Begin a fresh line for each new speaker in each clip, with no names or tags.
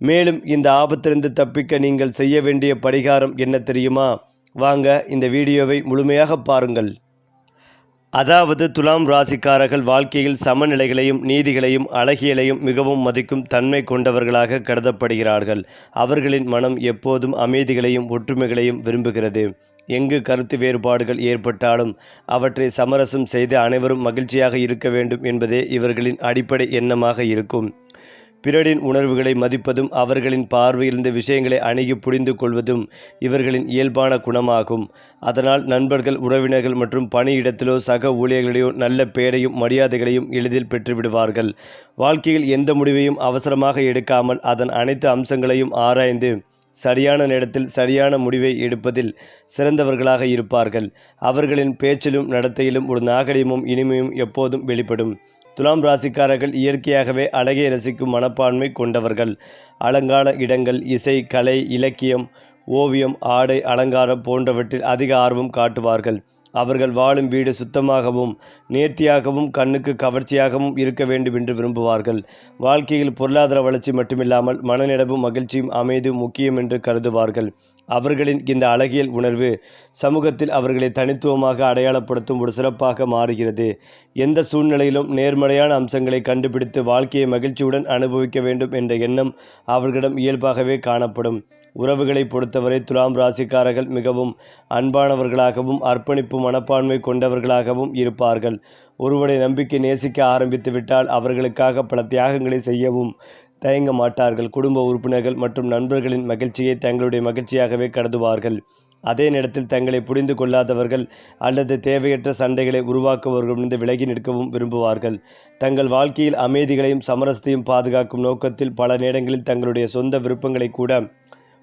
மேலும் இந்த ஆபத்திலிருந்து தப்பிக்க நீங்கள் செய்ய வேண்டிய பரிகாரம் என்ன தெரியுமா? வாங்க இந்த வீடியோவை முழுமையாக பாருங்கள். அதாவது துலாம் ராசிக்காரர்கள் வாழ்க்கையில் சமநிலைகளையும் நீதிகளையும் அழகியலையும் மிகவும் மதிக்கும் தன்மை கொண்டவர்களாக கருதப்படுகிறார்கள். அவர்களின் மனம் எப்போதும் அமைதிகளையும் ஒற்றுமைகளையும் விரும்புகிறது. எங்கு கருத்து வேறுபாடுகள் ஏற்பட்டாலும் அவற்றை சமரசம் செய்து அனைவரும் மகிழ்ச்சியாக இருக்க வேண்டும் என்பதே இவர்களின் அடிப்படை எண்ணமாக இருக்கும். பிறரின் உணர்வுகளை மதிப்பதும் அவர்களின் பார்வையிலிருந்து விஷயங்களை அணுகி புரிந்து கொள்வதும் இவர்களின் இயல்பான குணமாகும். அதனால் நண்பர்கள், உறவினர்கள் மற்றும் பணியிடத்திலோ சக ஊழியர்களையோ நல்ல பெயரையும் மரியாதைகளையும் எளிதில் பெற்றுவிடுவார்கள். வாழ்க்கையில் எந்த முடிவையும் அவசரமாக எடுக்காமல் அதன் அனைத்து அம்சங்களையும் ஆராய்ந்து சரியான நேரத்தில் சரியான முடிவை எடுப்பதில் சிறந்தவர்களாக இருப்பார்கள். அவர்களின் பேச்சிலும் நடத்தையிலும் ஒரு நாகரிகமும் இனிமையும் எப்போதும் வெளிப்படும். துலாம் ராசிக்காரர்கள் இயற்கையாகவே அழகை ரசிக்கும் மனப்பான்மை கொண்டவர்கள். அலங்கார இடங்கள், இசை, கலை, இலக்கியம், ஓவியம், ஆடை அலங்காரம் போன்றவற்றில் அதிக ஆர்வம் காட்டுவார்கள். அவர்கள் வாழும் வீடு சுத்தமாகவும் நேர்த்தியாகவும் கண்ணுக்கு கவர்ச்சியாகவும் இருக்க வேண்டும் என்று விரும்புவார்கள். வாழ்க்கையில் பொருளாதார வளர்ச்சி மட்டுமில்லாமல் மனநிறைவும் மகிழ்ச்சியும் அமைதியும் முக்கியம் என்று கருதுவார்கள். அவர்களின் இந்த அழகியல் உணர்வு சமூகத்தில் அவர்களை தனித்துவமாக அடையாளப்படுத்தும் ஒரு சிறப்பாக மாறுகிறது. எந்த சூழ்நிலையிலும் நேர்மறையான அம்சங்களை கண்டுபிடித்து வாழ்க்கையை மகிழ்ச்சியுடன் அனுபவிக்க வேண்டும் என்ற எண்ணம் அவர்களிடம் இயல்பாகவே காணப்படும். உறவுகளை பொறுத்தவரை துலாம் ராசிக்காரர்கள் மிகவும் அன்பானவர்களாகவும் அர்ப்பணிப்பு மனப்பான்மை கொண்டவர்களாகவும் இருப்பார்கள். ஒருவரை நம்பிக்கை நேசிக்க ஆரம்பித்து விட்டால் அவர்களுக்காக பல தியாகங்களை செய்யவும் தயங்க மாட்டார்கள். குடும்ப உறுப்பினர்கள் மற்றும் நண்பர்களின் மகிழ்ச்சியை தங்களுடைய மகிழ்ச்சியாகவே கருதுவார்கள். அதே நேரத்தில் தங்களை புரிந்து கொள்ளாதவர்கள் அல்லது தேவையற்ற சண்டைகளை உருவாக்குபவர்களிலிருந்து விலகி நிற்கவும் விரும்புவார்கள். தங்கள் வாழ்க்கையில் அமைதிகளையும் சமரசத்தையும் பாதுகாக்கும் நோக்கத்தில் பல நேரங்களில் தங்களுடைய சொந்த விருப்பங்களை கூட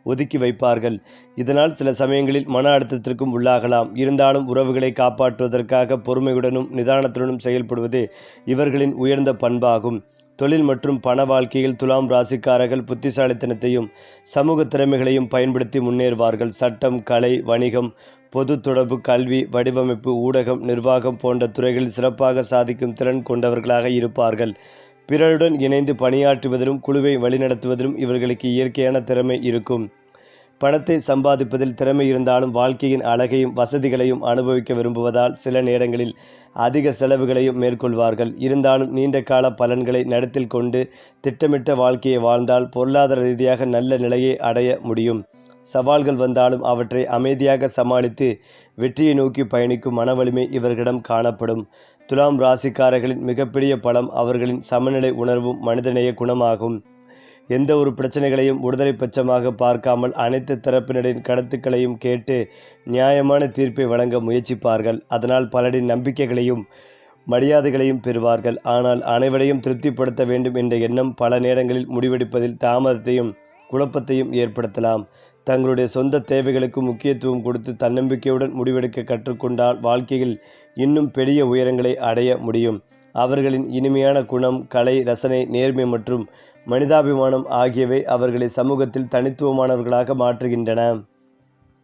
ஒதுக்கி வைப்பார்கள். இதனால் சில சமயங்களில் மன அழுத்தத்திற்கும் உள்ளாகலாம். இருந்தாலும் உறவுகளை காப்பாற்றுவதற்காக பொறுமையுடனும் நிதானத்துடனும் செயல்படுவது இவர்களின் உயர்ந்த பண்பாகும். தொழில் மற்றும் பண வாழ்க்கையில் துலாம் ராசிக்காரர்கள் புத்திசாலித்தனத்தையும் சமூக திறமைகளையும் பயன்படுத்தி முன்னேறுவார்கள். சட்டம், கலை, வணிகம், பொது தொடர்பு, கல்வி, வடிவமைப்பு, ஊடகம், நிர்வாகம் போன்ற துறைகளில் சிறப்பாக சாதிக்கும் திறன் கொண்டவர்களாக இருப்பார்கள். பிறருடன் இணைந்து பணியாற்றுவதிலும் குழுவை வழிநடத்துவதிலும் இவர்களுக்கு இயற்கையான திறமை இருக்கும். பணத்தை சம்பாதிப்பதில் திறமை இருந்தாலும் வாழ்க்கையின் அழகையும் வசதிகளையும் அனுபவிக்க விரும்புவதால் சில நேரங்களில் அதிக செலவுகளையும் மேற்கொள்வார்கள். இருந்தாலும் நீண்ட கால பலன்களை நடத்தில் கொண்டு திட்டமிட்ட வாழ்க்கையை வாழ்ந்தால் பொருளாதார ரீதியாக நல்ல நிலையை அடைய முடியும். சவால்கள் வந்தாலும் அவற்றை அமைதியாக சமாளித்து வெற்றியை நோக்கி பயணிக்கும் மன வலிமை இவர்களிடம் காணப்படும். துலாம் ராசிக்காரர்களின் மிகப்பெரிய பலம் அவர்களின் சமநிலை உணர்வும் மனிதநேய குணமாகும். எந்த ஒரு பிரச்சனைகளையும் ஒருதலை பட்சமாக பார்க்காமல் அனைத்து தரப்பினரின் கருத்துக்களையும் கேட்டு நியாயமான தீர்ப்பை வழங்க முயற்சிப்பார்கள். அதனால் பலரின் நம்பிக்கைகளையும் மரியாதைகளையும் பெறுவார்கள். ஆனால் அனைவரையும் திருப்திப்படுத்த வேண்டும் என்ற எண்ணம் பல நேரங்களில் முடிவெடுப்பதில் தாமதத்தையும் குழப்பத்தையும் ஏற்படுத்தலாம். தங்களுடைய சொந்த தேவைகளுக்கு முக்கியத்துவம் கொடுத்து தன்னம்பிக்கையுடன் முடிவெடுக்க கற்றுக்கொண்டால் வாழ்க்கையில் இன்னும் பெரிய உயரங்களை அடைய முடியும். அவர்களின் இனிமையான குணம், கலை, ரசனை, நேர்மை மற்றும் மனிதாபிமானம் ஆகியவை அவர்களை சமூகத்தில் தனித்துவமானவர்களாக மாற்றுகின்றன.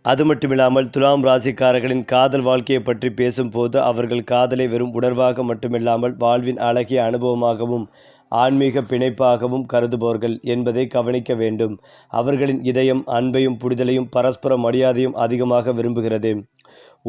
அது மட்டுமில்லாமல் துலாம் ராசிக்காரர்களின் காதல் வாழ்க்கையை பற்றி பேசும்போது அவர்கள் காதலை வெறும் உணர்வாக மட்டுமில்லாமல் வாழ்வின் அழகிய அனுபவமாகவும் ஆன்மீக பிணைப்பாகவும் கருதுபவர்கள் என்பதை கவனிக்க வேண்டும். அவர்களின் இதயம் அன்பையும் புரிதலையும் பரஸ்பர மரியாதையும் அதிகமாக விரும்புகிறது.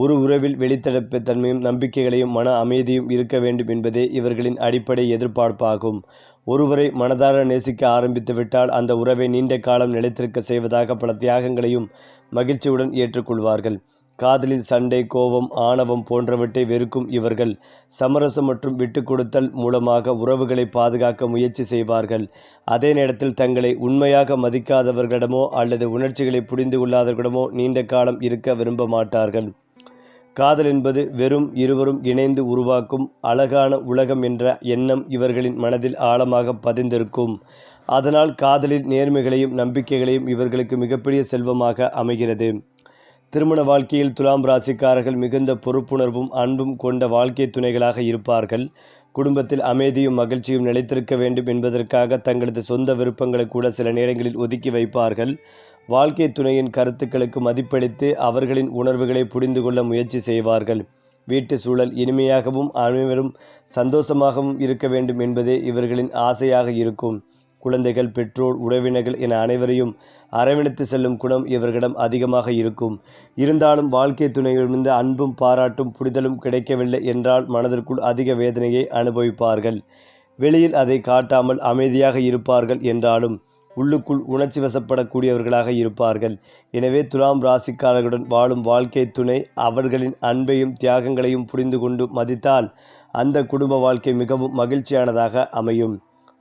ஒரு உறவில் வெளித்தடப்பு தன்மையும் நம்பிக்கைகளையும் மன அமைதியும் இருக்க வேண்டும் என்பதே இவர்களின் அடிப்படை எதிர்பார்ப்பாகும். ஒருவரை மனதார நேசிக்க ஆரம்பித்துவிட்டால் அந்த உறவை நீண்ட காலம் நிலைத்திருக்க செய்வதாக பல தியாகங்களையும் மகிழ்ச்சியுடன் ஏற்றுக்கொள்வார்கள். காதலில் சண்டை, கோபம், ஆணவம் போன்றவற்றை வெறுக்கும் இவர்கள் சமரசம் மற்றும் விட்டு கொடுத்தல் மூலமாக உறவுகளை பாதுகாக்க முயற்சி செய்வார்கள். அதே நேரத்தில் தங்களை உண்மையாக மதிக்காதவர்களிடமோ அல்லது உணர்ச்சிகளை புரிந்து கொள்ளாதவர்களிடமோ நீண்ட காலம் இருக்க விரும்ப மாட்டார்கள். காதல் என்பது வெறும் இருவரும் இணைந்து உருவாக்கும் அழகான உலகம் என்ற எண்ணம் இவர்களின் மனதில் ஆழமாக பதிந்திருக்கும். அதனால் காதலில் நேர்மைகளையும் நம்பிக்கைகளையும் இவர்களுக்கு மிகப்பெரிய செல்வமாக அமைகிறது. திருமண வாழ்க்கையில் துலாம் ராசிக்காரர்கள் மிகுந்த பொறுப்புணர்வும் அன்பும் கொண்ட வாழ்க்கை துணைகளாக இருப்பார்கள். குடும்பத்தில் அமைதியும் மகிழ்ச்சியும் நிலைத்திருக்க வேண்டும் என்பதற்காக தங்களது சொந்த விருப்பங்களை கூட சில நேரங்களில் ஒதுக்கி வைப்பார்கள். வாழ்க்கை துணையின் கருத்துக்களுக்கு மதிப்பளித்து அவர்களின் உணர்வுகளை புரிந்து கொள்ள முயற்சி செய்வார்கள். வீட்டு சூழல் இனிமையாகவும் அனைவரும் சந்தோஷமாகவும் இருக்க வேண்டும் என்பதே இவர்களின் ஆசையாக இருக்கும். குழந்தைகள், பெற்றோர், உறவினர்கள் என அனைவரையும் அரவணைத்து செல்லும் குணம் இவர்களிடம் அதிகமாக இருக்கும். இருந்தாலும் வாழ்க்கை துணையிலிருந்து அன்பும் பாராட்டும் புரிதலும் கிடைக்கவில்லை என்றால் மனதிற்குள் அதிக வேதனையை அனுபவிப்பார்கள். வெளியில் அதை காட்டாமல் அமைதியாக இருப்பார்கள் என்றாலும் உள்ளுக்குள் உணர்ச்சி வசப்படக்கூடியவர்களாக இருப்பார்கள். எனவே துலாம் ராசிக்காரர்களுடன் வாழும் வாழ்க்கை துணை அவர்களின் அன்பையும் தியாகங்களையும் புரிந்து கொண்டு மதித்தால் அந்த குடும்ப வாழ்க்கை மிகவும் மகிழ்ச்சியானதாக அமையும்.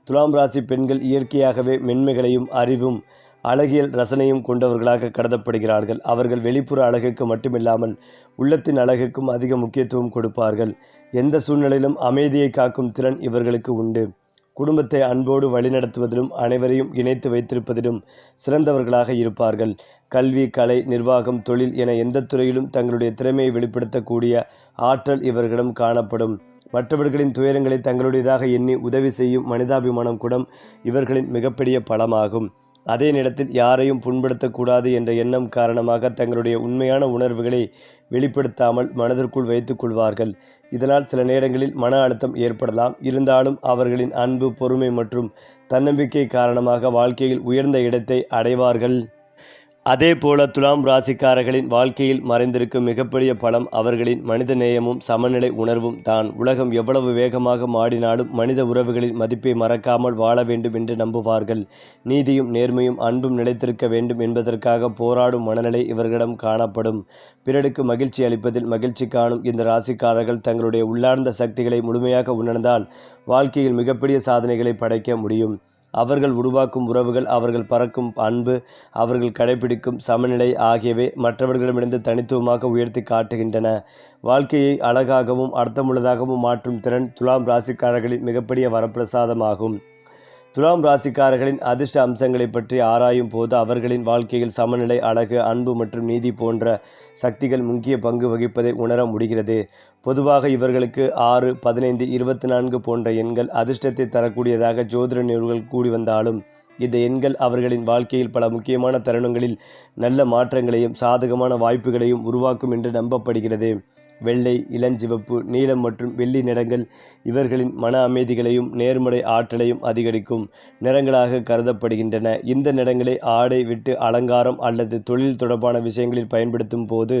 துலாம் ராசி பெண்கள் இயற்கையாகவே மென்மைகளையும் அறிவும் அழகியல் ரசனையும் கொண்டவர்களாக கருதப்படுகிறார்கள். அவர்கள் வெளிப்புற அழகுக்கு மட்டுமில்லாமல் உள்ளத்தின் அழகுக்கும் அதிக முக்கியத்துவம் கொடுப்பார்கள். எந்த சூழ்நிலையிலும் அமைதியை காக்கும் திறன் இவர்களுக்கு உண்டு. குடும்பத்தை அன்போடு வழிநடத்துவதிலும் அனைவரையும் இணைத்து வைத்திருப்பதிலும் சிறந்தவர்களாக இருப்பார்கள். கல்வி, கலை, நிர்வாகம், தொழில் என எந்த துறையிலும் தங்களுடைய திறமையை வெளிப்படுத்தக்கூடிய ஆற்றல் இவர்களிடம் காணப்படும். மற்றவர்களின் துயரங்களை தங்களுடையதாக எண்ணி உதவி செய்யும் மனிதாபிமானம் குணம் இவர்களின் மிகப்பெரிய பலமாகும். அதே நேரத்தில் யாரையும் புண்படுத்தக்கூடாது என்ற எண்ணம் காரணமாக தங்களுடைய உண்மையான உணர்வுகளை வெளிப்படுத்தாமல் மனதிற்குள் வைத்துக் கொள்வார்கள். இதனால் சில நேரங்களில் மன அழுத்தம் ஏற்படலாம். இருந்தாலும் அவர்களின் அன்பு, பொறுமை மற்றும் தன்னம்பிக்கை காரணமாக வாழ்க்கையில் உயர்ந்த இடத்தை அடைவார்கள். அதே போல துலாம் ராசிக்காரர்களின் வாழ்க்கையில் மறைந்திருக்கும் மிகப்பெரிய பலம் அவர்களின் மனித நேயமும் சமநிலை உணர்வும் தான். உலகம் எவ்வளவு வேகமாக மாடினாலும் மனித உறவுகளின் மதிப்பை மறக்காமல் வாழ வேண்டும் என்று நம்புவார்கள். நீதியும் நேர்மையும் அன்பும் நிலைத்திருக்க வேண்டும் என்பதற்காக போராடும் மனநிலை இவர்களிடம் காணப்படும். பிறருக்கு மகிழ்ச்சி அளிப்பதில் மகிழ்ச்சி காணும் இந்த ராசிக்காரர்கள் தங்களுடைய உள்ளார்ந்த சக்திகளை முழுமையாக உணர்ந்தால் வாழ்க்கையில் மிகப்பெரிய சாதனைகளை படைக்க முடியும். அவர்கள் உருவாக்கும் உறவுகள், அவர்கள் பறக்கும் அன்பு, அவர்கள் கடைபிடிக்கும் சமநிலை ஆகியவை மற்றவர்களிடமிருந்து தனித்துவமாக உயர்த்தி காட்டுகின்றன. வாழ்க்கையை அழகாகவும் அர்த்தமுள்ளதாகவும் மாற்றும் திறன் துலாம் ராசிக்காரர்களின் மிகப்பெரிய வரப்பிரசாதமாகும். துலாம் ராசிக்காரர்களின் அதிர்ஷ்ட அம்சங்களை பற்றி ஆராயும் போது அவர்களின் வாழ்க்கையில் சமநிலை, அழகு, அன்பு மற்றும் நீதி போன்ற சக்திகள் முக்கிய பங்கு வகிப்பதை உணர முடிகிறது. பொதுவாக இவர்களுக்கு 6, 15, 24 போன்ற எண்கள் அதிர்ஷ்டத்தை தரக்கூடியதாக ஜோதிட நிபுணர்கள் கூறி வந்தாலும் இந்த எண்கள் அவர்களின் வாழ்க்கையில் பல முக்கியமான தருணங்களில் நல்ல மாற்றங்களையும் சாதகமான வாய்ப்புகளையும் உருவாக்கும் என்று நம்பப்படுகிறது. வெள்ளை, இளஞ்சிவப்பு, நீலம் மற்றும் வெள்ளி நிறங்கள் இவர்களின் மன அமைதிகளையும் நேர்மறை ஆற்றலையும் அதிகரிக்கும் நிறங்களாக கருதப்படுகின்றன. இந்த நிறங்களை ஆடை, விட்டு அலங்காரம் அல்லது தொழில் தொடர்பான விஷயங்களில் பயன்படுத்தும் போது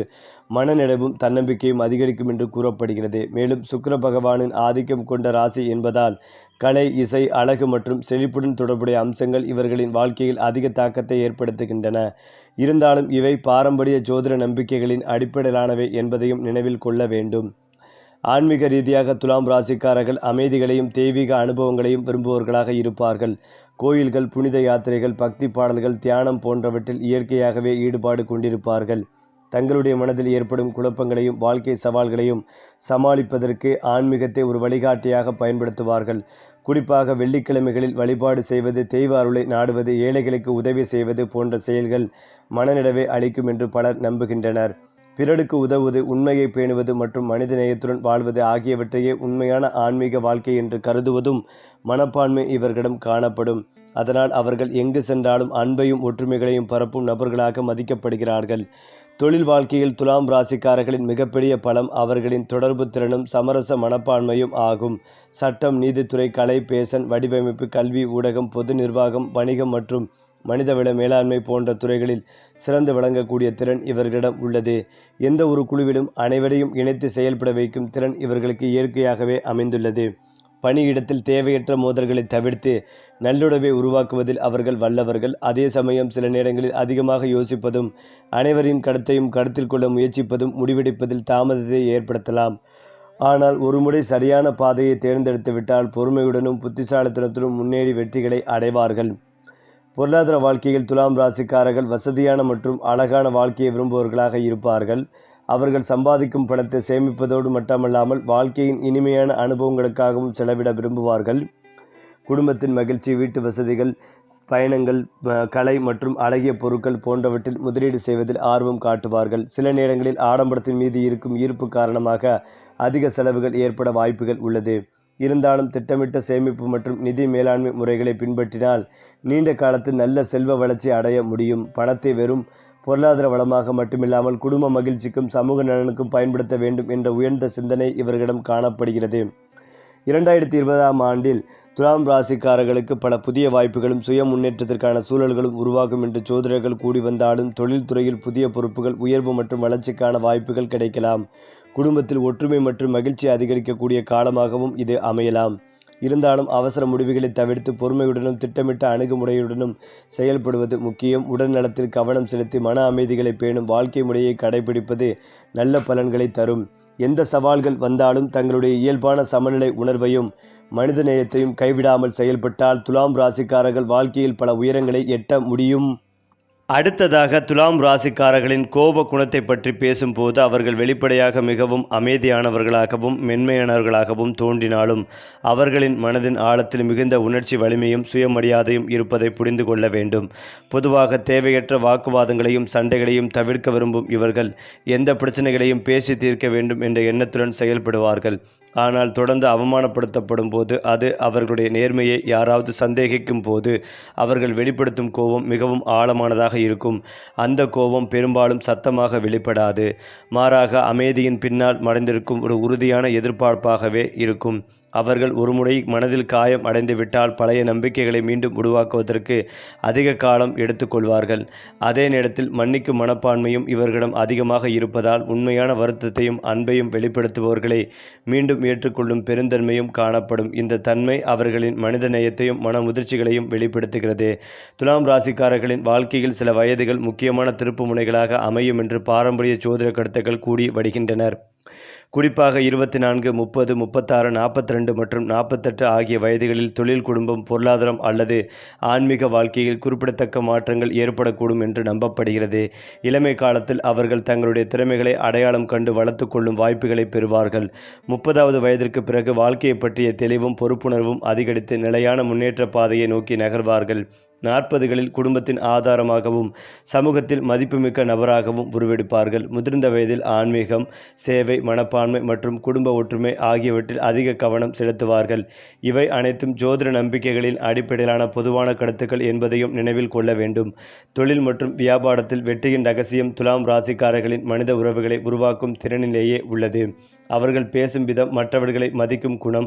மனநிறைவும் தன்னம்பிக்கையும் அதிகரிக்கும் என்று கூறப்படுகிறது. மேலும் சுக்கிர பகவானின் ஆதிக்கம் கொண்ட ராசி என்பதால் கலை, இசை, அழகு மற்றும் செழிப்புடன் தொடர்புடைய அம்சங்கள் இவர்களின் வாழ்க்கையில் அதிக தாக்கத்தை ஏற்படுத்துகின்றன. இருந்தாலும் இவை பாரம்பரிய ஜோதிட நம்பிக்கைகளின் அடிப்படையிலானவை என்பதையும் நினைவில் கொள்ள வேண்டும். ஆன்மீக ரீதியாக துலாம் ராசிக்காரர்கள் அமைதிகளையும் தெய்வீக அனுபவங்களையும் விரும்புபவர்களாக இருப்பார்கள். கோயில்கள், புனித யாத்திரைகள், பக்தி பாடல்கள், தியானம் போன்றவற்றில் இயற்கையாகவே ஈடுபாடு கொண்டிருப்பார்கள். தங்களுடைய மனதில் ஏற்படும் குழப்பங்களையும் வாழ்க்கை சவால்களையும் சமாளிப்பதற்கு ஆன்மீகத்தை ஒரு வழிகாட்டியாக பயன்படுத்துவார்கள். குறிப்பாக வெள்ளிக்கிழமைகளில் வழிபாடு செய்வது, தெய்வ அருளை நாடுவது, ஏழைகளுக்கு உதவி செய்வது போன்ற செயல்கள் மனநிறைவை அளிக்கும் என்று பலர் நம்புகின்றனர். பிறருக்கு உதவுவது, உண்மையை பேணுவது மற்றும் மனித நேயத்துடன் வாழ்வது ஆகியவற்றையே உண்மையான ஆன்மீக வாழ்க்கை என்று கருதுவதும் மனப்பான்மை இவர்களிடம் காணப்படும். அதனால் அவர்கள் எங்கு சென்றாலும் அன்பையும் ஒற்றுமைகளையும் பரப்பும் நபர்களாக மதிக்கப்படுகிறார்கள். தொழில் வாழ்க்கையில் துலாம் ராசிக்காரர்களின் மிகப்பெரிய பலம் அவர்களின் தொடர்பு திறனும் சமரச மனப்பான்மையும் ஆகும். சட்டம், நீதித்துறை, கலை, பேஷன், வடிவமைப்பு, கல்வி, ஊடகம், பொது நிர்வாகம், வணிகம் மற்றும் மனிதவள மேலாண்மை போன்ற துறைகளில் சிறந்து விளங்கக்கூடிய திறன் இவர்களிடம் உள்ளது. எந்த ஒரு குழுவிலும் அனைவரையும் இணைத்து செயல்பட வைக்கும் திறன் இவர்களுக்கு இயற்கையாகவே அமைந்துள்ளது. பணியிடத்தில் தேவையற்ற மோதல்களை தவிர்த்து நல்லுறவை உருவாக்குவதில் அவர்கள் வல்லவர்கள். அதே சமயம் சில நேரங்களில் அதிகமாக யோசிப்பதும் அனைவரின் கருத்தையும் கருத்தில் கொள்ள முயற்சிப்பதும் முடிவெடுப்பதில் தாமதத்தை ஏற்படுத்தலாம். ஆனால் ஒருமுறை சரியான பாதையை தேர்ந்தெடுத்துவிட்டால் பொறுமையுடனும் புத்திசாலித்தனத்துடன் முன்னேறி வெற்றிகளை அடைவார்கள். பொருளாதார வாழ்க்கையில் துலாம் ராசிக்காரர்கள் வசதியான மற்றும் அழகான வாழ்க்கையை விரும்புபவர்களாக இருப்பார்கள். அவர்கள் சம்பாதிக்கும் பணத்தை சேமிப்பதோடு மட்டுமல்லாமல் வாழ்க்கையின் இனிமையான அனுபவங்களுக்காகவும் செலவிட விரும்புவார்கள். குடும்பத்தின் மகிழ்ச்சி, வீட்டு வசதிகள், பயணங்கள், கலை மற்றும் அழகிய பொருட்கள் போன்றவற்றில் முதலீடு செய்வதில் ஆர்வம் காட்டுவார்கள். சில நேரங்களில் ஆடம்பரத்தின் மீது இருக்கும் ஈர்ப்பு காரணமாக அதிக செலவுகள் ஏற்பட வாய்ப்புகள் உள்ளது. இருந்தாலும் திட்டமிட்ட சேமிப்பு மற்றும் நிதி மேலாண்மை முறைகளை பின்பற்றினால் நீண்ட காலத்தில் நல்ல செல்வ வளர்ச்சி அடைய முடியும். பணத்தை வெறும் பொருளாதார வளமாக மட்டுமில்லாமல் குடும்ப மகிழ்ச்சிக்கும் சமூக நலனுக்கும் பயன்படுத்த வேண்டும் என்ற உயர்ந்த சிந்தனை இவர்களிடம் காணப்படுகிறது. 2020ஆம் ஆண்டில் துலாம் ராசிக்காரர்களுக்கு பல புதிய வாய்ப்புகளும் சுய முன்னேற்றத்திற்கான சூழல்களும் உருவாகும் என்று ஜோதிடர்கள் கூடி வந்தாலும் தொழில்துறையில் புதிய பொறுப்புகள், உயர்வு மற்றும் வளர்ச்சிக்கான வாய்ப்புகள் கிடைக்கலாம். குடும்பத்தில் ஒற்றுமை மற்றும் மகிழ்ச்சி அதிகரிக்கக்கூடிய காலமாகவும் இது அமையலாம். இருந்தாலும் அவசர முடிவுகளை தவிர்த்து பொறுமையுடனும் திட்டமிட்ட அணுகுமுறையுடனும் செயல்படுவது முக்கியம். உடல் நலத்தில் கவனம் செலுத்தி மன அமைதிகளை பேணும் வாழ்க்கை முறையை கடைபிடிப்பது நல்ல பலன்களை தரும். எந்த சவால்கள் வந்தாலும் தங்களுடைய இயல்பான சமநிலை உணர்வையும் மனித நேயத்தையும் கைவிடாமல் செயல்பட்டால் துலாம் ராசிக்காரர்கள் வாழ்க்கையில் பல உயரங்களை எட்ட முடியும். அடுத்ததாக துலாம் ராசிக்காரர்களின் கோப குணத்தை பற்றி பேசும்போது அவர்கள் வெளிப்படையாக மிகவும் அமைதியானவர்களாகவும் மென்மையானவர்களாகவும் தோன்றினாலும் அவர்களின் மனதின் ஆழத்தில் மிகுந்த உணர்ச்சி வலிமையும் சுயமரியாதையும் இருப்பதை புரிந்து கொள்ள வேண்டும். பொதுவாக தேவையற்ற வாக்குவாதங்களையும் சண்டைகளையும் தவிர்க்க விரும்பும் இவர்கள் எந்த பிரச்சனைகளையும் பேசி தீர்க்க வேண்டும் என்ற எண்ணத்துடன் செயல்படுவார்கள். ஆனால் தொடர்ந்து அவமானப்படுத்தப்படும் போது அது அவர்களுடைய நேர்மையை யாராவது சந்தேகிக்கும் போது அவர்கள் வெளிப்படுத்தும் கோபம் மிகவும் ஆழமானதாக இருக்கும். அந்த கோபம் பெரும்பாலும் சத்தமாக வெளிப்படாது. மாறாக அமைதியின் பின்னால் மறைந்திருக்கும் ஒரு உறுதியான எதிர்பார்ப்பாகவே இருக்கும். அவர்கள் ஒருமுறை மனதில் காயம் அடைந்து விட்டால் பழைய நம்பிக்கைகளை மீண்டும் உருவாக்குவதற்கு அதிக காலம் எடுத்துக்கொள்வார்கள். அதே நேரத்தில் மன்னிக்கும் மனப்பான்மையும் இவர்களிடம் அதிகமாக இருப்பதால் உண்மையான வருத்தத்தையும் அன்பையும் வெளிப்படுத்துபவர்களை மீண்டும் ஏற்றுக்கொள்ளும் பெருந்தன்மையும் காணப்படும். இந்த தன்மை அவர்களின் மனித நேயத்தையும் மன முதிர்ச்சிகளையும் வெளிப்படுத்துகிறது. துலாம் ராசிக்காரர்களின் வாழ்க்கையில் சில வயதுகள் முக்கியமான திருப்பு முனைகளாக அமையும் என்று பாரம்பரிய ஜோதிட கருத்துக்கள் கூடி வருகின்றனர். குறிப்பாக 24, 30, 36, 42 மற்றும் 48 ஆகிய வயதுகளில் தொழில், குடும்பம், பொருளாதாரம் அல்லது ஆன்மீக வாழ்க்கையில் குறிப்பிடத்தக்க மாற்றங்கள் ஏற்படக்கூடும் என்று நம்பப்படுகிறது. இளமை காலத்தில் அவர்கள் தங்களுடைய திறமைகளை அடையாளம் கண்டு வளர்த்து கொள்ளும் வாய்ப்புகளை பெறுவார்கள். 30வது வயதிற்கு பிறகு வாழ்க்கையை பற்றிய தெளிவும் பொறுப்புணர்வும் அதிகரித்து நிலையான முன்னேற்ற பாதையை நோக்கி நகர்வார்கள். 40களில் குடும்பத்தின் ஆதாரமாகவும் சமூகத்தில் மதிப்புமிக்க நபராகவும் உருவெடுப்பார்கள். முதிர்ந்த வயதில் ஆன்மீகம், சேவை மனப்பான்மை மற்றும் குடும்ப ஒற்றுமை ஆகியவற்றில் அதிக கவனம் செலுத்துவார்கள். இவை அனைத்தும் ஜோதிட நம்பிக்கைகளின் அடிப்படையிலான பொதுவான கருத்துக்கள் என்பதையும் நினைவில் கொள்ள வேண்டும். தொழில் மற்றும் வியாபாரத்தில் வெற்றியின் ரகசியம் துலாம் ராசிக்காரர்களின் மனித உறவுகளை உருவாக்கும் திறனிலேயே உள்ளது. அவர்கள் பேசும் விதம், மற்றவர்களை மதிக்கும் குணம்,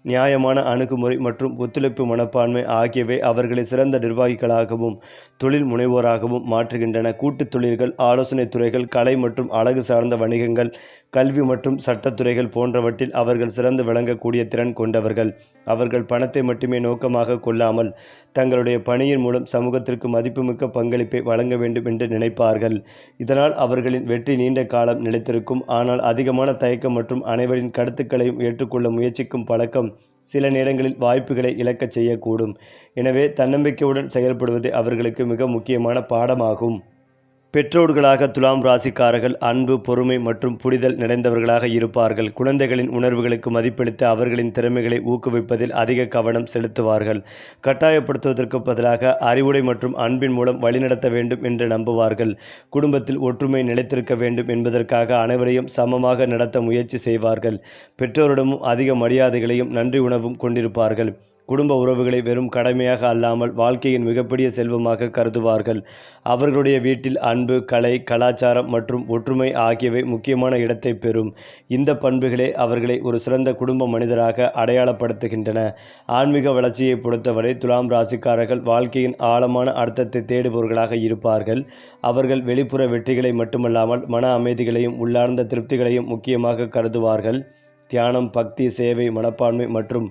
நியாயமான அணுகுமுறை மற்றும் ஒத்துழைப்பு மனப்பான்மை ஆகியவை அவர்களை சிறந்த நிர்வாகிகளாகவும் தொழில் முனைவோராகவும் மாற்றுகின்றன. கூட்டுத் தொழில்கள், ஆலோசனை துறைகள், கலை மற்றும் அழகு சார்ந்த வணிகங்கள், கல்வி மற்றும் சட்டத்துறைகள் போன்றவற்றில் அவர்கள் சிறந்து விளங்கக்கூடிய திறன் கொண்டவர்கள். அவர்கள் பணத்தை மட்டுமே நோக்கமாக கொள்ளாமல் தங்களுடைய பணியின் மூலம் சமூகத்திற்கு மதிப்புமிக்க பங்களிப்பை வழங்க வேண்டும் என்று நினைப்பார்கள். இதனால் அவர்களின் வெற்றி நீண்ட காலம் நிலைத்திருக்கும். ஆனால் அதிகமான தயக்கம் மற்றும் அனைவரின் கருத்துக்களையும் ஏற்றுக்கொள்ள முயற்சிக்கும் பழக்கம் சில நேரங்களில் வாய்ப்புகளை இழக்கச் செய்யக்கூடும். எனவே தன்னம்பிக்கையுடன் செயல்படுவது அவர்களுக்கு மிக முக்கியமான பாடமாகும். பெற்றோர்களாக துலாம் ராசிக்காரர்கள் அன்பு, பொறுமை மற்றும் புரிதல் நிறைந்தவர்களாக இருப்பார்கள். குழந்தைகளின் உணர்வுகளுக்கு மதிப்பளித்து அவர்களின் திறமைகளை ஊக்குவிப்பதில் அதிக கவனம் செலுத்துவார்கள். கட்டாயப்படுத்துவதற்கு பதிலாக அறிவுரை மற்றும் அன்பின் மூலம் வழிநடத்த வேண்டும் என்று நம்புவார்கள். குடும்பத்தில் ஒற்றுமை நிலைத்திருக்க வேண்டும் என்பதற்காக அனைவரையும் சமமாக நடத்த முயற்சி செய்வார்கள். பெற்றோரிடமும் அதிக மரியாதைகளையும் நன்றி உணர்வும் கொண்டிருப்பார்கள். குடும்ப உறவுகளை வெறும் கடமையாக அல்லாமல் வாழ்க்கையின் மிகப்பெரிய செல்வமாக கருதுவார்கள். அவர்களுடைய வீட்டில் அன்பு, கலை, கலாச்சாரம் மற்றும் ஒற்றுமை ஆகியவை முக்கியமான இடத்தை பெறும். இந்த பண்புகளே அவர்களை ஒரு சிறந்த குடும்ப மனிதராக அடையாளப்படுத்துகின்றன. ஆன்மீக வளர்ச்சியை பொறுத்தவரை துலாம் ராசிக்காரர்கள் வாழ்க்கையின் ஆழமான அர்த்தத்தை தேடுபவர்களாக இருப்பார்கள். அவர்கள் வெளிப்புற வெற்றிகளை மட்டுமல்லாமல் மன அமைதிகளையும் உள்ளார்ந்த திருப்திகளையும் முக்கியமாக கருதுவார்கள். தியானம், பக்தி, சேவை மனப்பான்மை மற்றும்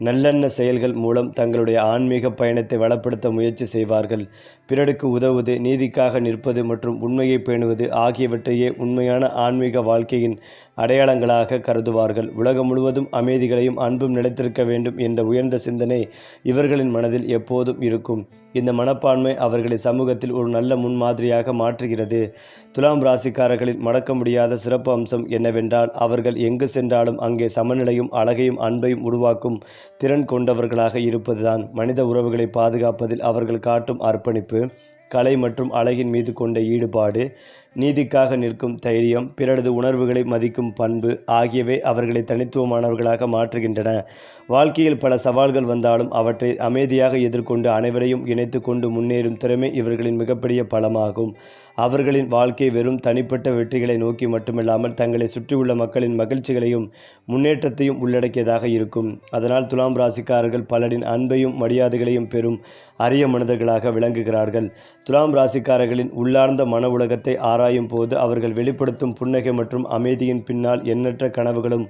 நல்லெண்ண செயல்கள் மூலம் தங்களுடைய ஆன்மீக பயணத்தை வளப்படுத்த முயற்சி செய்வார்கள். பிறருக்கு உதவுவது, நீதிக்காக நிற்பது மற்றும் உண்மையை பேணுவது ஆகியவற்றையே உண்மையான ஆன்மீக வாழ்க்கையின் அடையாளங்களாக கருதுவார்கள். உலகம் முழுவதும் அமைதிகளையும் அன்பும் நிலைத்திருக்க வேண்டும் என்ற உயர்ந்த சிந்தனை இவர்களின் மனதில் எப்போதும் இருக்கும். இந்த மனப்பான்மை அவர்களை சமூகத்தில் ஒரு நல்ல முன்மாதிரியாக மாற்றுகிறது. துலாம் ராசிக்காரர்களின் மறக்க முடியாத சிறப்பு அம்சம் என்னவென்றால் அவர்கள் எங்கு சென்றாலும் அங்கே சமநிலையும் அழகையும் அன்பையும் உருவாக்கும் திறன் கொண்டவர்களாக இருப்பதுதான். மனித உறவுகளை பாதுகாப்பதில் அவர்கள் காட்டும் அர்ப்பணிப்பு, கலை மற்றும் அழகின் மீது கொண்ட ஈடுபாடு, நீதிக்காக நிற்கும் தைரியம், பிறரது உணர்வுகளை மதிக்கும் பண்பு ஆகியவை அவர்களை தனித்துவமானவர்களாக மாற்றுகின்றன. வாழ்க்கையில் பல சவால்கள் வந்தாலும் அவற்றை அமைதியாக எதிர்கொண்டு அனைவரையும் இணைத்து கொண்டு முன்னேறும் திறமை இவர்களின் மிகப்பெரிய பலமாகும். அவர்களின் வாழ்க்கை வெறும் தனிப்பட்ட வெற்றிகளை நோக்கி மட்டுமில்லாமல் தங்களை சுற்றியுள்ள மக்களின் மகிழ்ச்சிகளையும் முன்னேற்றத்தையும் உள்ளடக்கியதாக இருக்கும். அதனால் துலாம் ராசிக்காரர்கள் பலரின் அன்பையும் மரியாதைகளையும் பெறும் அரிய மனிதர்களாக விளங்குகிறார்கள். துலாம் ராசிக்காரர்களின் உள்ளார்ந்த மன உலகத்தை ஆராயும் போது அவர்கள் வெளிப்படுத்தும் புன்னகை மற்றும் அமைதியின் பின்னால் எண்ணற்ற கனவுகளும்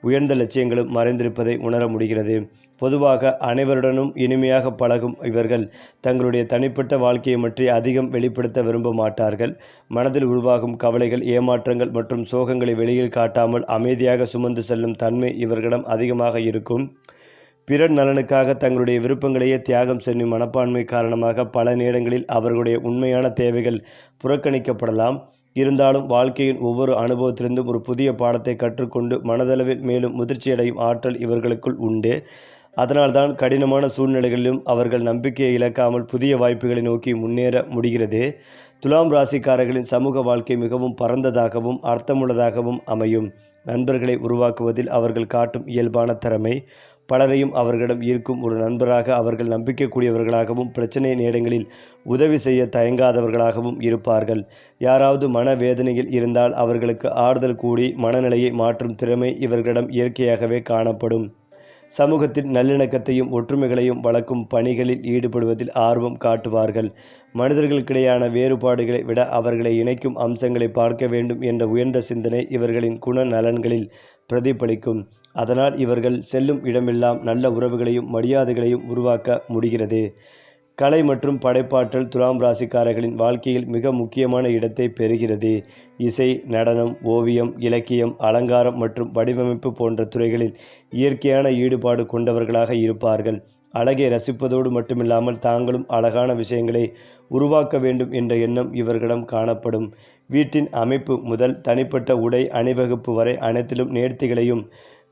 உயர்ந்த லட்சியங்களும் மறைந்திருப்பதை உணர முடிகிறது. பொதுவாக அனைவருடனும் இனிமையாக பழகும் இவர்கள் தங்களுடைய தனிப்பட்ட வாழ்க்கையை பற்றி அதிகம் வெளிப்படுத்த விரும்ப மாட்டார்கள். மனதில் உருவாகும் கவலைகள், ஏமாற்றங்கள் மற்றும் சோகங்களை வெளியில் காட்டாமல் அமைதியாக சுமந்து செல்லும் தன்மை இவர்களிடம் அதிகமாக இருக்கும். பிறர் நலனுக்காக தங்களுடைய விருப்பங்களையே தியாகம் செய்யும் மனப்பான்மை காரணமாக பல நேரங்களில் அவர்களுடைய உண்மையான தேவைகள் புறக்கணிக்கப்படலாம். இருந்தாலும் வாழ்க்கையின் ஒவ்வொரு அனுபவத்திலிருந்தும் ஒரு புதிய பாடத்தை கற்றுக்கொண்டு மனதளவில் மேலும் முதிர்ச்சியடையும் ஆற்றல் இவர்களுக்குள் உண்டு. அதனால்தான் கடினமான சூழ்நிலைகளிலும் அவர்கள் நம்பிக்கையை இழக்காமல் புதிய வாய்ப்புகளை நோக்கி முன்னேற முடிகிறது. துலாம் ராசிக்காரர்களின் சமூக வாழ்க்கை மிகவும் பரந்ததாகவும் அர்த்தமுள்ளதாகவும் அமையும். நண்பர்களை உருவாக்குவதில் அவர்கள் காட்டும் இயல்பான திறமை பலரையும் அவர்களிடம் ஈர்க்கும். ஒரு நண்பராக அவர்கள் நம்பிக்கைக்குரியவர்களாகவும் பிரச்சனை நேரங்களில் உதவி செய்ய தயங்காதவர்களாகவும் இருப்பார்கள். யாராவது மனவேதனையில் இருந்தால் அவர்களுக்கு ஆறுதல் கூடி மனநிலையை மாற்றும் திறமை இவர்களிடம் இயற்கையாகவே காணப்படும். சமூகத்தின் நல்லிணக்கத்தையும் ஒற்றுமைகளையும் வளர்க்கும் பணிகளில் ஈடுபடுவதில் ஆர்வம் காட்டுவார்கள். மனிதர்களுக்கிடையான வேறுபாடுகளை விட அவர்களை இணைக்கும் அம்சங்களை பார்க்க வேண்டும் என்ற உயர்ந்த சிந்தனை இவர்களின் குண நலன்களில் பிரதிபலிக்கும். அதனால் இவர்கள் செல்லும் இடமெல்லாம் நல்ல உறவுகளையும் மரியாதைகளையும் உருவாக்க முடிகிறது. கலை மற்றும் படைப்பாற்றல் துலாம் ராசிக்காரர்களின் வாழ்க்கையில் மிக முக்கியமான இடத்தை பெறுகிறது. இசை, நடனம், ஓவியம், இலக்கியம், அலங்காரம் மற்றும் வடிவமைப்பு போன்ற துறைகளில் இயற்கையான ஈடுபாடு கொண்டவர்களாக இருப்பார்கள். அழகை ரசிப்பதோடு மட்டுமில்லாமல் தாங்களும் அழகான விஷயங்களை உருவாக்க வேண்டும் என்ற எண்ணம் இவர்களிடம் காணப்படும். வீட்டின் அமைப்பு முதல் தனிப்பட்ட உடை அணிவகுப்பு வரை அனைத்திலும் நேர்த்திகளையும்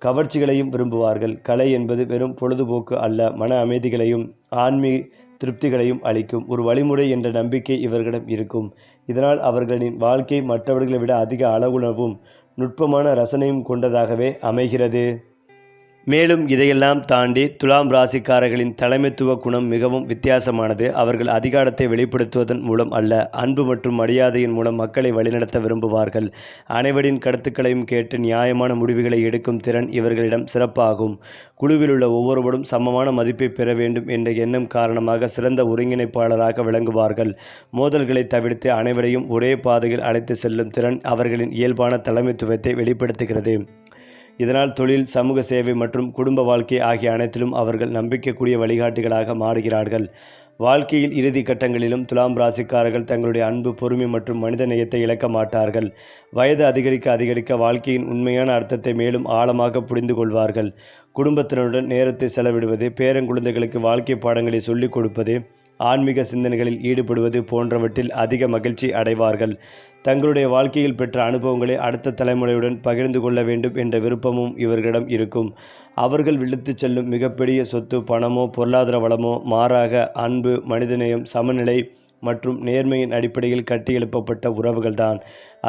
கவர்ச்சிகளையும் விரும்புவார்கள். கலை என்பது வெறும் பொழுதுபோக்கு அல்ல, மன அமைதிகளையும் ஆன்மீக திருப்திகளையும் அளிக்கும் ஒரு வழிமுறை என்ற நம்பிக்கை இவர்களிடம் இருக்கும். இதனால் அவர்களின் வாழ்க்கை மற்றவர்களை விட அதிக அளவுணர்வும் நுட்பமான ரசனையும் கொண்டதாகவே அமைகிறது. மேலும் இதையெல்லாம் தாண்டி துலாம் ராசிக்காரர்களின் தலைமைத்துவ குணம் மிகவும் வித்தியாசமானது. அவர்கள் அதிகாரத்தை வெளிப்படுத்துவதன் மூலம் அல்ல, அன்பு மற்றும் மரியாதையின் மூலம் மக்களை வழிநடத்த விரும்புவார்கள். அனைவரின் கருத்துக்களையும் கேட்டு நியாயமான முடிவுகளை எடுக்கும் திறன் இவர்களிடம் சிறப்பாகும். குழுவில் உள்ள ஒவ்வொருவரும் சமமான மதிப்பை பெற வேண்டும் என்ற எண்ணம் காரணமாக சிறந்த ஒருங்கிணைப்பாளராக விளங்குவார்கள். மோதல்களை தவிர்த்து அனைவரையும் ஒரே பாதையில் அழைத்து செல்லும் திறன் அவர்களின் இயல்பான தலைமைத்துவத்தை வெளிப்படுத்துகிறது. இதனால் தொழில், சமூக சேவை மற்றும் குடும்ப வாழ்க்கை ஆகிய அனைத்திலும் அவர்கள் நம்பிக்கைக்குரிய வழிகாட்டிகளாக மாறுகிறார்கள். வாழ்க்கையில் இறுதி கட்டங்களிலும் துலாம் ராசிக்காரர்கள் தங்களுடைய அன்பு, பொறுமை மற்றும் மனித நேயத்தை இழக்க மாட்டார்கள். வயது அதிகரிக்க அதிகரிக்க வாழ்க்கையின் உண்மையான அர்த்தத்தை மேலும் ஆழமாக புரிந்து கொள்வார்கள். குடும்பத்தினருடன் நேரத்தை செலவிடுவது, பேரங்குழந்தைகளுக்கு வாழ்க்கை பாடங்களை சொல்லிக் கொடுப்பது, ஆன்மீக சிந்தனைகளில் ஈடுபடுவது போன்றவற்றில் அதிக மகிழ்ச்சி அடைவார்கள். தங்களுடைய வாழ்க்கையில் பெற்ற அனுபவங்களை அடுத்த தலைமுறையுடன் பகிர்ந்து கொள்ள வேண்டும் என்ற விருப்பமும் இவர்களிடம் இருக்கும். அவர்கள் விழுத்துச் செல்லும் மிகப்பெரிய சொத்து பணமோ பொருளாதார வளமோ மாறாக அன்பு, மனிதநேயம், சமநிலை மற்றும் நேர்மையின் அடிப்படையில் கட்டியெழுப்பப்பட்ட உறவுகள்தான்.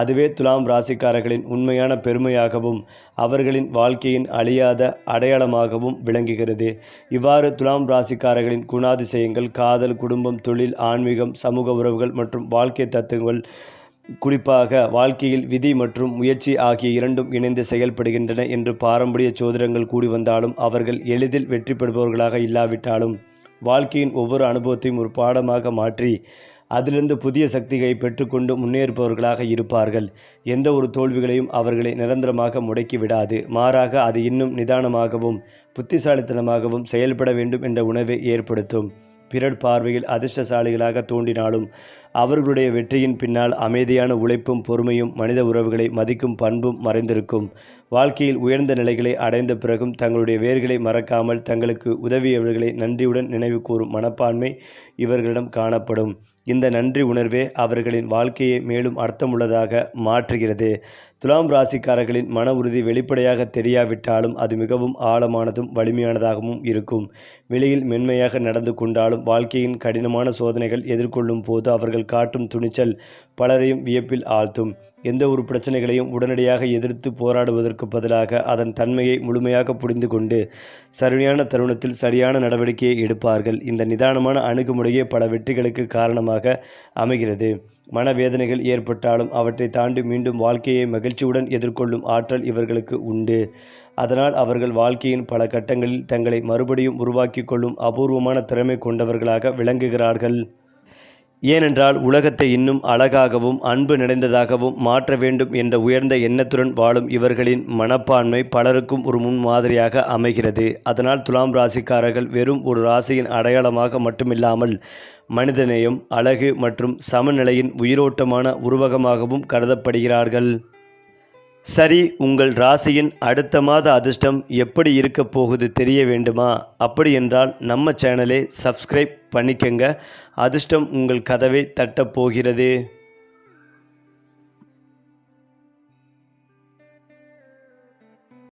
அதுவே துலாம் ராசிக்காரர்களின் உண்மையான பெருமையாகவும் அவர்களின் வாழ்க்கையின் அழியாத அடையாளமாகவும் விளங்குகிறது. இவ்வாறு துலாம் ராசிக்காரர்களின் குணாதிசயங்கள் காதல், குடும்பம், தொழில், ஆன்மீகம், சமூக உறவுகள் மற்றும் வாழ்க்கை தத்துவங்கள், குறிப்பாக வாழ்க்கையில் விதி மற்றும் முயற்சி ஆகிய இரண்டும் இணைந்து செயல்படுகின்றன என்று பாரம்பரிய சோதிடங்கள் கூடி வந்தாலும் அவர்கள் எளிதில் வெற்றி பெறுபவர்களாக இல்லாவிட்டாலும் வாழ்க்கையின் ஒவ்வொரு அனுபவத்தையும் ஒரு பாடமாக மாற்றி அதிலிருந்து புதிய சக்திகளை பெற்றுக்கொண்டு முன்னேறுபவர்களாக இருப்பார்கள். எந்த ஒரு தோல்விகளையும் அவர்களை நிரந்தரமாக முடக்கி விடாது. மாறாக அது இன்னும் நிதானமாகவும் புத்திசாலித்தனமாகவும் செயல்பட வேண்டும் என்ற உணர்வை ஏற்படுத்தும். பிறர் பார்வையில் அதிர்ஷ்டசாலிகளாக தோன்றினாலும் அவர்களுடைய வெற்றியின் பின்னால் அமைதியான உழைப்பும் பொறுமையும் மனித உறவுகளை மதிக்கும் பண்பும் மறைந்திருக்கும். வாழ்க்கையில் உயர்ந்த நிலைகளை அடைந்த பிறகும் தங்களுடைய வேர்களை மறக்காமல் தங்களுக்கு உதவியவர்களை நன்றியுடன் நினைவு கூறும் மனப்பான்மை இவர்களிடம் காணப்படும். இந்த நன்றி உணர்வே அவர்களின் வாழ்க்கையை மேலும் அர்த்தமுள்ளதாக மாற்றுகிறது. துலாம் ராசிக்காரர்களின் மன உறுதி வெளிப்படையாக தெரியாவிட்டாலும் அது மிகவும் ஆழமானதும் வலிமையானதாகவும் இருக்கும். வெளியில் மென்மையாக நடந்து கொண்டாலும் வாழ்க்கையின் கடினமான சோதனைகள் எதிர்கொள்ளும் போது அவர்கள் இவர்கள் காட்டும் துணிச்சல் பலரையும் வியப்பில் ஆழ்த்தும். எந்த ஒரு பிரச்சனைகளையும் உடனடியாக எதிர்த்து போராடுவதற்கு பதிலாக அதன் தன்மையை முழுமையாக புரிந்து கொண்டு சரியான தருணத்தில் சரியான நடவடிக்கையை எடுப்பார்கள். இந்த நிதானமான அணுகுமுறையே பல வெற்றிகளுக்கு காரணமாக அமைகிறது. மனவேதனைகள் ஏற்பட்டாலும் அவற்றை தாண்டி மீண்டும் வாழ்க்கையை மகிழ்ச்சியுடன் எதிர்கொள்ளும் ஆற்றல் இவர்களுக்கு உண்டு. அதனால் அவர்கள் வாழ்க்கையின் பல கட்டங்களில் தங்களை மறுபடியும் உருவாக்கி கொள்ளும் அபூர்வமான திறமை கொண்டவர்களாக விளங்குகிறார்கள். ஏனென்றால் உலகத்தை இன்னும் அழகாகவும் அன்பு நிறைந்ததாகவும் மாற்ற வேண்டும் என்ற உயர்ந்த எண்ணத்துடன் வாழும் இவர்களின் மனப்பான்மை பலருக்கும் ஒரு முன்மாதிரியாக அமைகிறது. அதனால் துலாம் ராசிக்காரர்கள் வெறும் ஒரு ராசியின் அடையாளமாக மட்டுமில்லாமல் மனிதநேயம், அழகு மற்றும் சமநிலையின் உயிரோட்டமான உருவகமாகவும் கருதப்படுகிறார்கள். சரி, உங்கள் ராசியின் அடுத்த மாத அதிர்ஷ்டம் எப்படி இருக்க போகுது தெரிய வேண்டுமா? அப்படி என்றால் நம்ம சேனலை சப்ஸ்கிரைப் பண்ணிக்கங்க. அதிர்ஷ்டம் உங்கள் கதவை தட்டப் போகிறது.